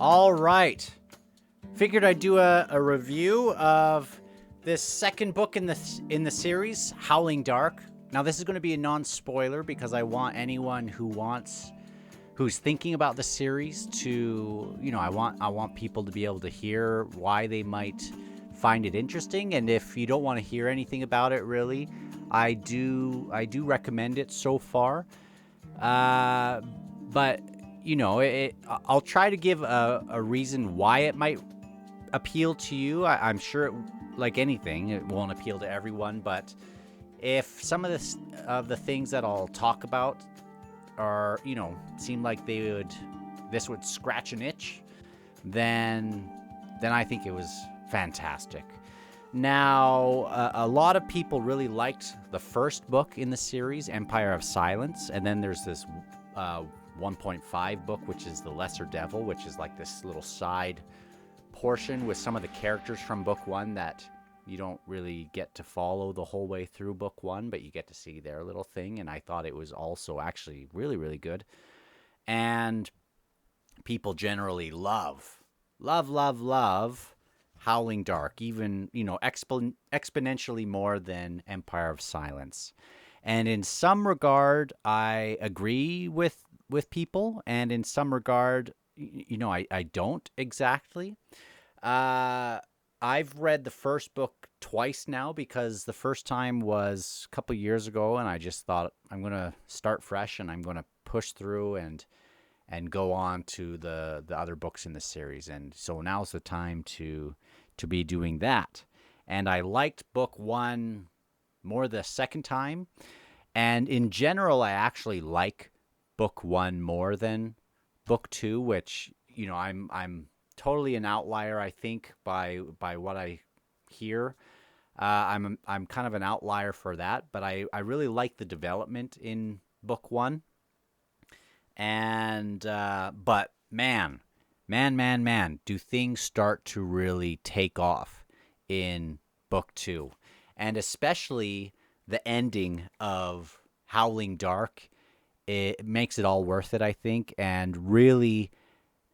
All right. Figured I'd do a review of this second book in the series, Howling Dark. Now, this is going to be a non-spoiler because I want anyone who's thinking about the series to, I want people to be able to hear why they might find it interesting. And if you don't want to hear anything about it, really, I do recommend it so far. But I'll try to give a reason why it might appeal to you. I'm sure, like anything, it won't appeal to everyone. But if some of the things that I'll talk about are, seem like this would scratch an itch, then I think it was fantastic. Now, a lot of people really liked the first book in the series, Empire of Silence, and then there's this 1.5 book, which is The Lesser Devil, which is like this little side portion with some of the characters from book one that you don't really get to follow the whole way through book one, but you get to see their little thing, and I thought it was also actually really, really good. And people generally love Howling Dark, even, exponentially more than Empire of Silence. And in some regard, I agree with people, and in some regard, I don't exactly. I've read the first book twice now because the first time was a couple years ago, and I just thought I'm going to start fresh and I'm going to push through and go on to the other books in the series. And so now's the time to be doing that. And I liked book one more the second time. And in general, I actually like book one more than book two, which, I'm totally an outlier, I think, by what I hear. I'm kind of an outlier for that, but I really like the development in book one. And but man, do things start to really take off in book two, and especially the ending of Howling Dark. It makes it all worth it, I think, and really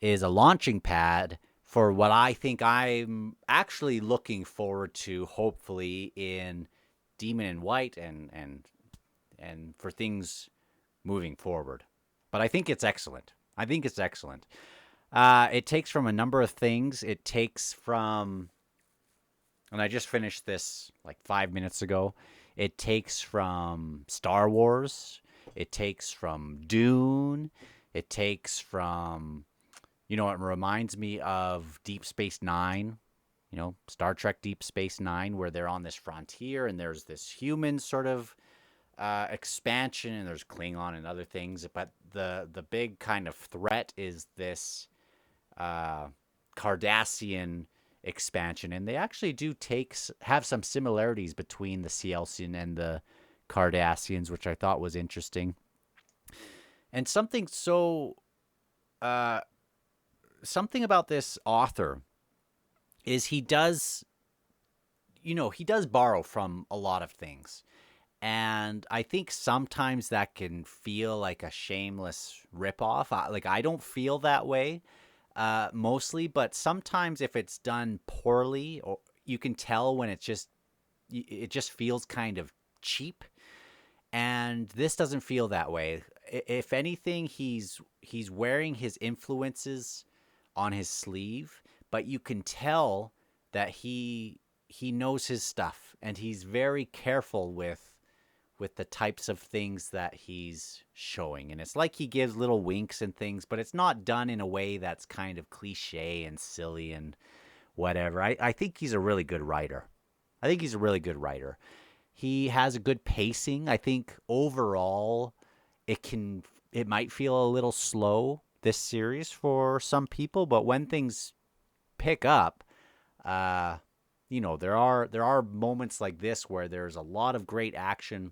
is a launching pad for what I think I'm actually looking forward to, hopefully, in Demon in White and for things moving forward. But I think it's excellent. It takes from a number of things. It takes from, and I just finished this like 5 minutes ago. It takes from Star Wars. It takes from Dune. It takes from, it reminds me of Deep Space Nine, Star Trek Deep Space Nine, where they're on this frontier and there's this human sort of expansion, and there's Klingon and other things, but the big kind of threat is this Cardassian expansion, and they actually do have some similarities between the Cielcian and the Cardassians, which I thought was interesting. And something about this author is he does borrow from a lot of things. And I think sometimes that can feel like a shameless ripoff. I don't feel that way mostly, but sometimes if it's done poorly, or you can tell when it just feels kind of cheap. And this doesn't feel that way. If anything, he's wearing his influences on his sleeve, but you can tell that he knows his stuff, and he's very careful with the types of things that he's showing. And it's like he gives little winks and things, but it's not done in a way that's kind of cliche and silly and whatever. I think he's a really good writer. He has a good pacing. I think overall it might feel a little slow, this series, for some people, but when things pick up, there are moments like this where there's a lot of great action,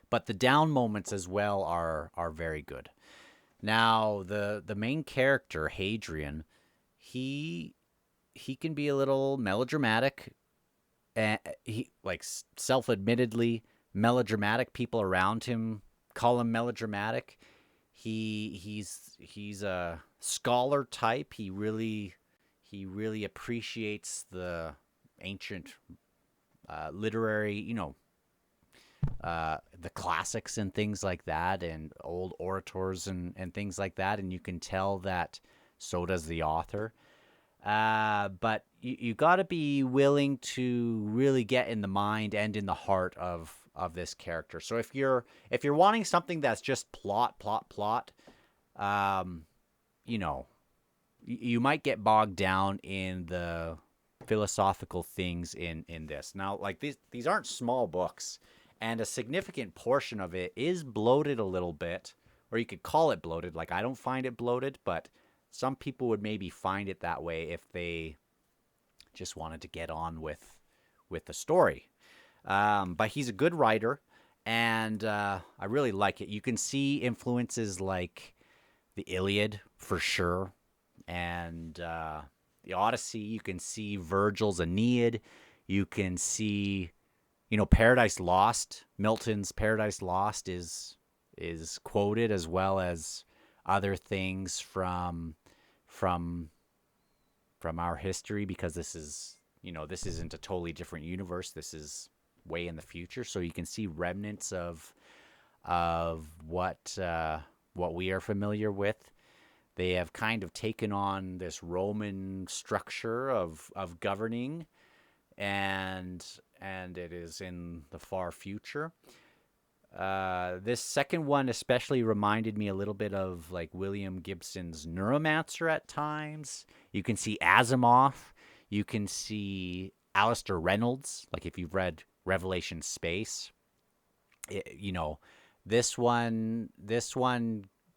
but the down moments as well are very good. Now, the main character, Hadrian, he can be a little melodramatic. He, like, self-admittedly melodramatic. People around him call him melodramatic. He's a scholar type. He really appreciates the ancient literary, the classics and things like that, and old orators and things like that. And you can tell that so does the author. But you got to be willing to really get in the mind and in the heart of this character. So if you're wanting something that's just plot, um, you know, you might get bogged down in the philosophical things in this. Now, like these aren't small books, and a significant portion of it is bloated a little bit, or you could call it bloated. Like I don't find it bloated, but some people would maybe find it that way if they just wanted to get on with the story. But he's a good writer, and I really like it. You can see influences like the Iliad for sure, and the Odyssey. You can see Virgil's Aeneid. You can see, Paradise Lost. Milton's Paradise Lost is quoted, as well as other things from our history, because this isn't a totally different universe. This is way in the future, so you can see remnants of what we are familiar with. They have kind of taken on this Roman structure of governing, and it is in the far future. This second one especially reminded me a little bit of like William Gibson's Neuromancer at times. You can see Asimov. You can see Alistair Reynolds. Like if you've read Revelation Space, this one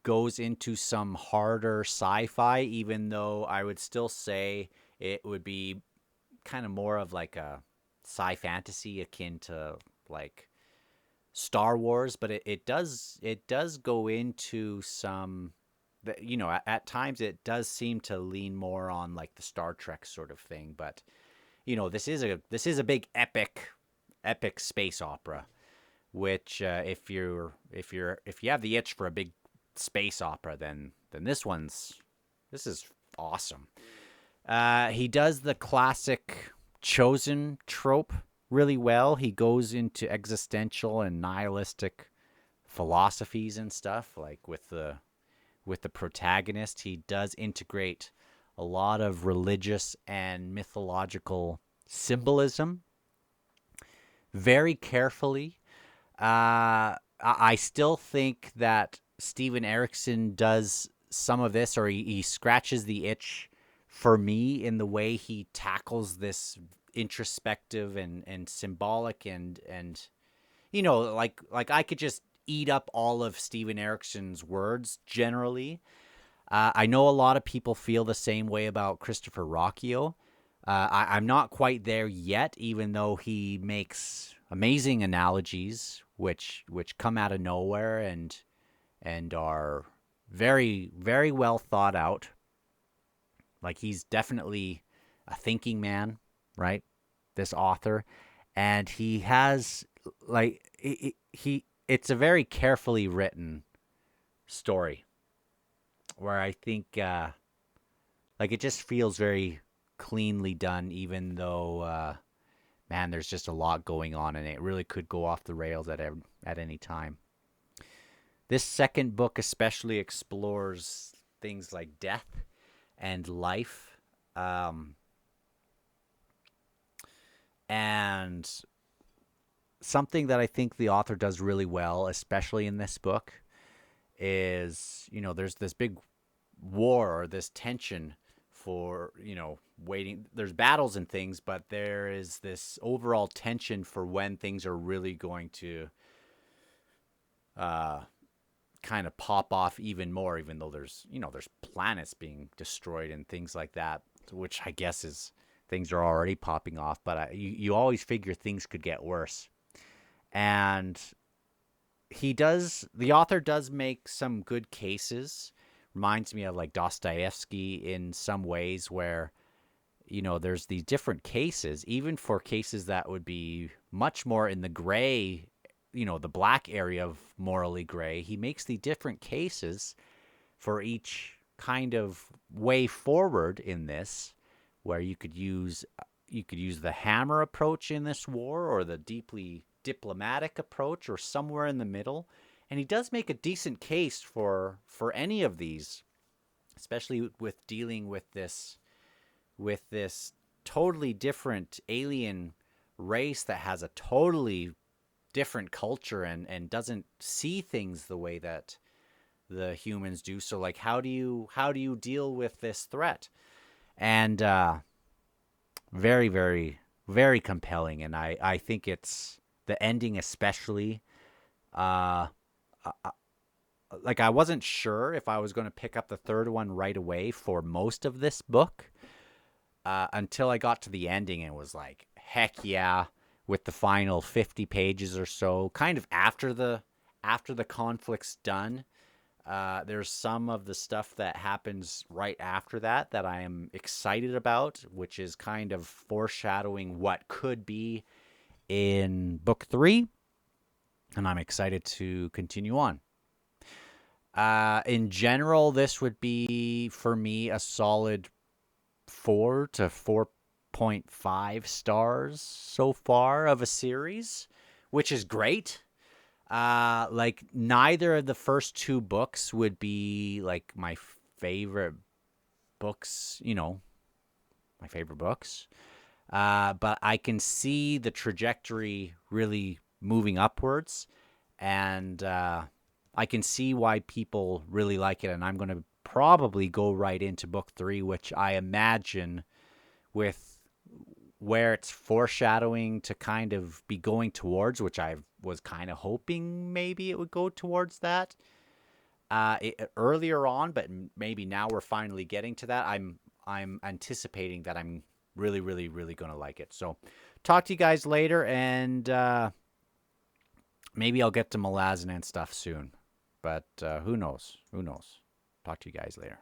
goes into some harder sci-fi, even though I would still say it would be kind of more of like a sci-fantasy akin to like Star Wars, but it does go into some, at times it does seem to lean more on like the Star Trek sort of thing. But this is a big epic space opera, which if you have the itch for a big space opera, then this is awesome. He does the classic chosen trope really well. He goes into existential and nihilistic philosophies and stuff, like with the protagonist. He does integrate a lot of religious and mythological symbolism very carefully. I still think that Steven Erikson does some of this, or he scratches the itch for me in the way he tackles this introspective and symbolic and like I could just eat up all of Steven Erikson's words generally. I know a lot of people feel the same way about Christopher Ruocchio. I'm not quite there yet, even though he makes amazing analogies which come out of nowhere and are very, very well thought out. Like he's definitely a thinking man, right? This author, and he has like it's a very carefully written story where I think like it just feels very cleanly done, even though man, there's just a lot going on, and it really could go off the rails at any time. This second book especially explores things like death and life, and something that I think the author does really well, especially in this book, is there's this big war, or this tension for waiting. There's battles and things, but there is this overall tension for when things are really going to kind of pop off even more, even though there's planets being destroyed and things like that, which I guess is things are already popping off, but you always figure things could get worse. And the author does make some good cases. Reminds me of like Dostoevsky in some ways, where there's these different cases, even for cases that would be much more in the gray, the black area of morally gray. He makes the different cases for each kind of way forward in this, where you could use the hammer approach in this war, or the deeply diplomatic approach, or somewhere in the middle. And he does make a decent case for any of these, especially with dealing with this totally different alien race that has a totally different culture and doesn't see things the way that the humans do. So like, how do you deal with this threat? And very, very, very compelling. And I think it's the ending especially. Like, I wasn't sure if I was going to pick up the third one right away for most of this book, until I got to the ending and was like, heck yeah, with the final 50 pages or so, kind of after the conflict's done. There's some of the stuff that happens right after that I am excited about, which is kind of foreshadowing what could be in book 3, and I'm excited to continue on. In general, this would be, for me, a solid 4 to 4.5 stars so far of a series, which is great. Like, neither of the first 2 books would be like my favorite books, my favorite books. But I can see the trajectory really moving upwards, and I can see why people really like it. And I'm going to probably go right into book 3, which I imagine, with where it's foreshadowing to kind of be going towards, which I was kind of hoping maybe it would go towards that earlier on, but maybe now we're finally getting to that. I'm anticipating that I'm really, really, really going to like it. So talk to you guys later, and maybe I'll get to Malazan and stuff soon, but who knows? Talk to you guys later.